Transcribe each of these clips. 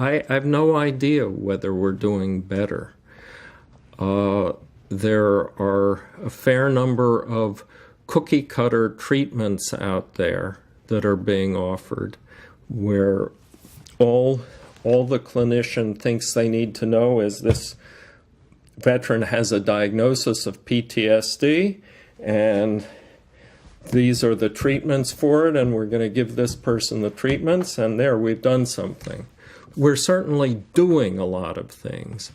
I have no idea whether we're doing better. There are a fair number of cookie-cutter treatments out there that are being offered where all the clinician thinks they need to know is this veteran has a diagnosis of PTSD, and these are the treatments for it, and we're going to give this person the treatments, and there, we've done something. We're certainly doing a lot of things,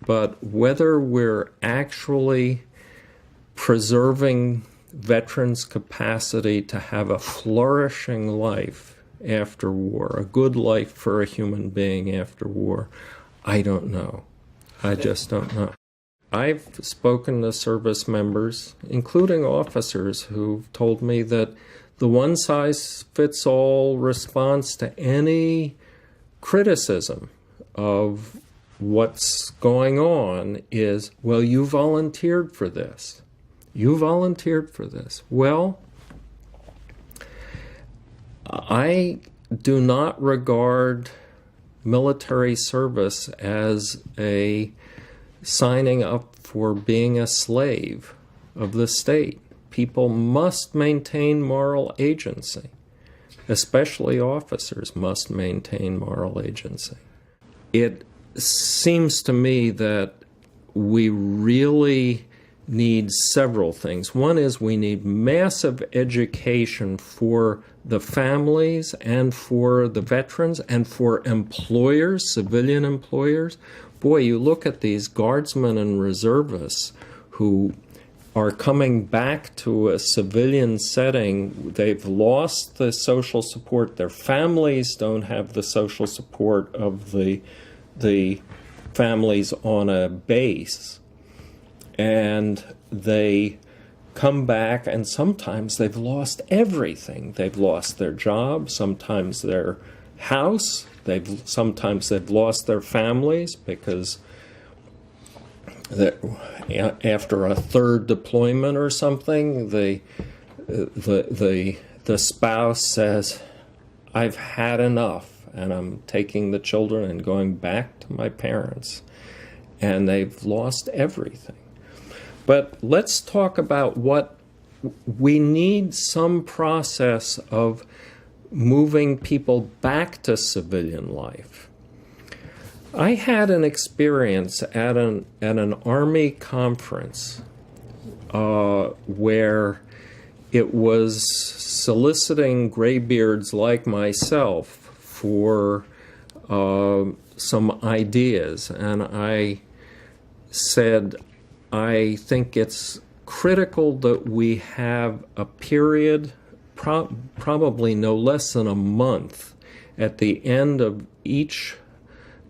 but whether we're actually preserving veterans' capacity to have a flourishing life after war, a good life for a human being after war, I don't know. I just don't know. I've spoken to service members, including officers, who've told me that the one-size-fits-all response to any criticism of what's going on is, well, you volunteered for this. You volunteered for this. Well, I do not regard military service as a signing up for being a slave of the state. People must maintain moral agency. Especially officers must maintain moral agency. It seems to me that we really need several things. One is we need massive education for the families and for the veterans and for employers, civilian employers. Boy, you look at these guardsmen and reservists who are coming back to a civilian setting. They've lost the social support. Their families don't have the social support of the families on a base. And they come back, and sometimes they've lost everything. They've lost their job, sometimes their house, sometimes they've lost their families because after a third deployment or something, the spouse says, I've had enough, and I'm taking the children and going back to my parents. And they've lost everything. But let's talk about what we need, some process of moving people back to civilian life. I had an experience at an Army conference where it was soliciting graybeards like myself for some ideas, and I said, I think it's critical that we have a period, probably no less than a month, at the end of each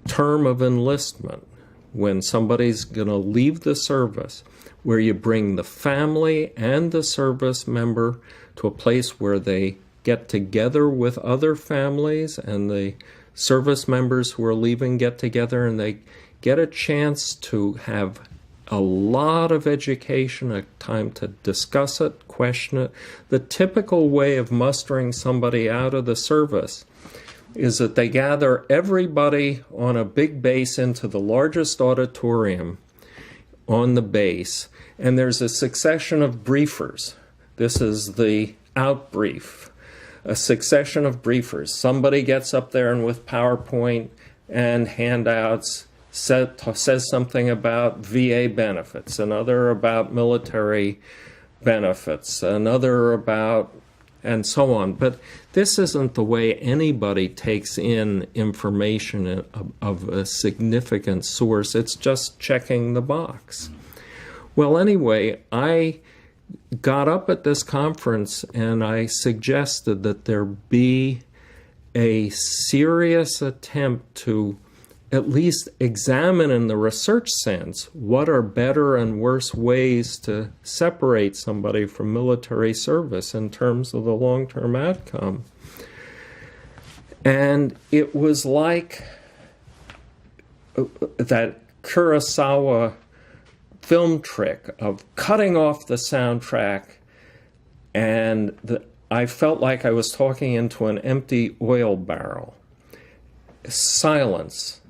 term of enlistment, when somebody's going to leave the service, where you bring the family and the service member to a place where they get together with other families, and the service members who are leaving get together, and they get a chance to have a lot of education, a time to discuss it, question it. The typical way of mustering somebody out of the service is that they gather everybody on a big base into the largest auditorium on the base, and there's a succession of briefers. This is the out-brief, a succession of briefers. Somebody gets up there and with PowerPoint and handouts says something about VA benefits, another about military benefits, another about, and so on. But this isn't the way anybody takes in information of a significant source. It's just checking the box. Well, anyway, I got up at this conference and I suggested that there be a serious attempt to at least examine in the research sense what are better and worse ways to separate somebody from military service in terms of the long-term outcome. And it was like that Kurosawa film trick of cutting off the soundtrack, and I felt like I was talking into an empty oil barrel. silence.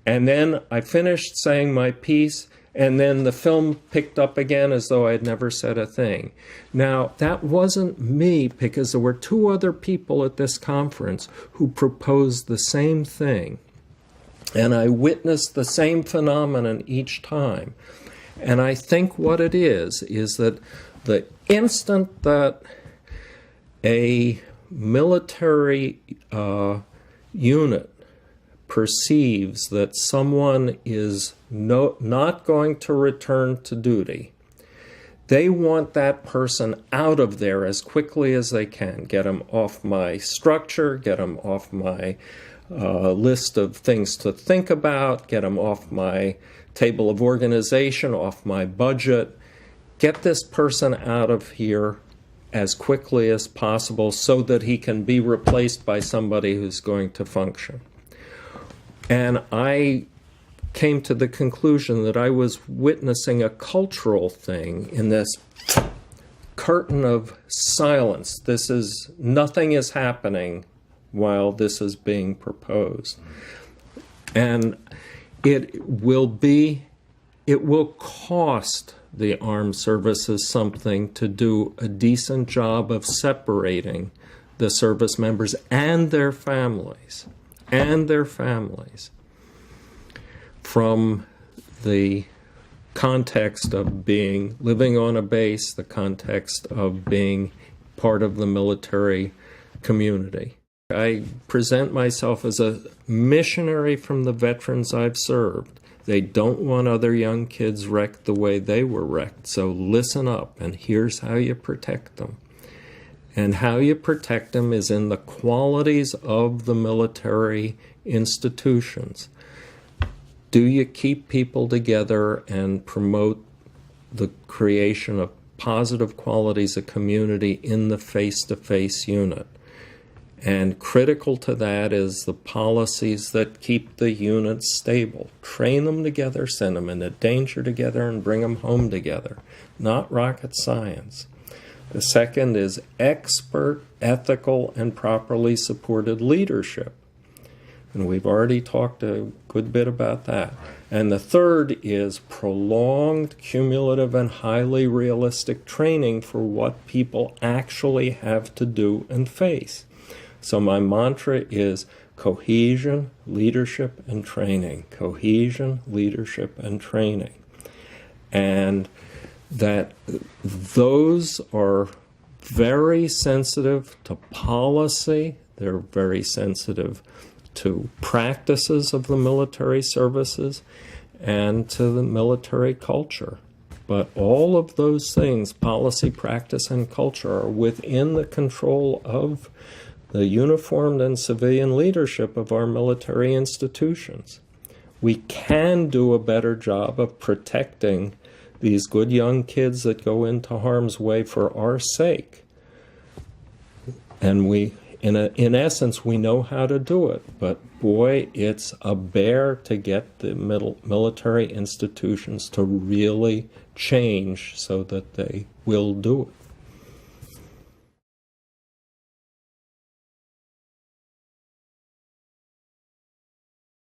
And then I finished saying my piece, and then the film picked up again as though I had never said a thing. Now, that wasn't me, because there were two other people at this conference who proposed the same thing. And I witnessed the same phenomenon each time. And I think what it is that the instant that a military unit perceives that someone is not going to return to duty, they want that person out of there as quickly as they can. Get them off my structure, get them off my list of things to think about, get them off my table of organization, off my budget. Get this person out of here as quickly as possible so that he can be replaced by somebody who's going to function. And I came to the conclusion that I was witnessing a cultural thing in this curtain of silence. Nothing is happening while this is being proposed. And it will cost the armed services something to do a decent job of separating the service members and their families from the context of living on a base, the context of being part of the military community. I present myself as a missionary from the veterans I've served. They don't want other young kids wrecked the way they were wrecked, so listen up, and here's how you protect them. And how you protect them is in the qualities of the military institutions. Do you keep people together and promote the creation of positive qualities of community in the face-to-face unit? And critical to that is the policies that keep the units stable. Train them together, send them into danger together, and bring them home together. Not rocket science. The second is expert, ethical, and properly supported leadership. And we've already talked a good bit about that. And the third is prolonged, cumulative, and highly realistic training for what people actually have to do and face. So my mantra is cohesion, leadership, and training. Cohesion, leadership, and training. And that those are very sensitive to policy. They're very sensitive to practices of the military services and to the military culture. But all of those things, policy, practice, and culture, are within the control of the uniformed and civilian leadership of our military institutions. We can do a better job of protecting these good young kids that go into harm's way for our sake. And in essence, we know how to do it. But boy, it's a bear to get the military institutions to really change so that they will do it.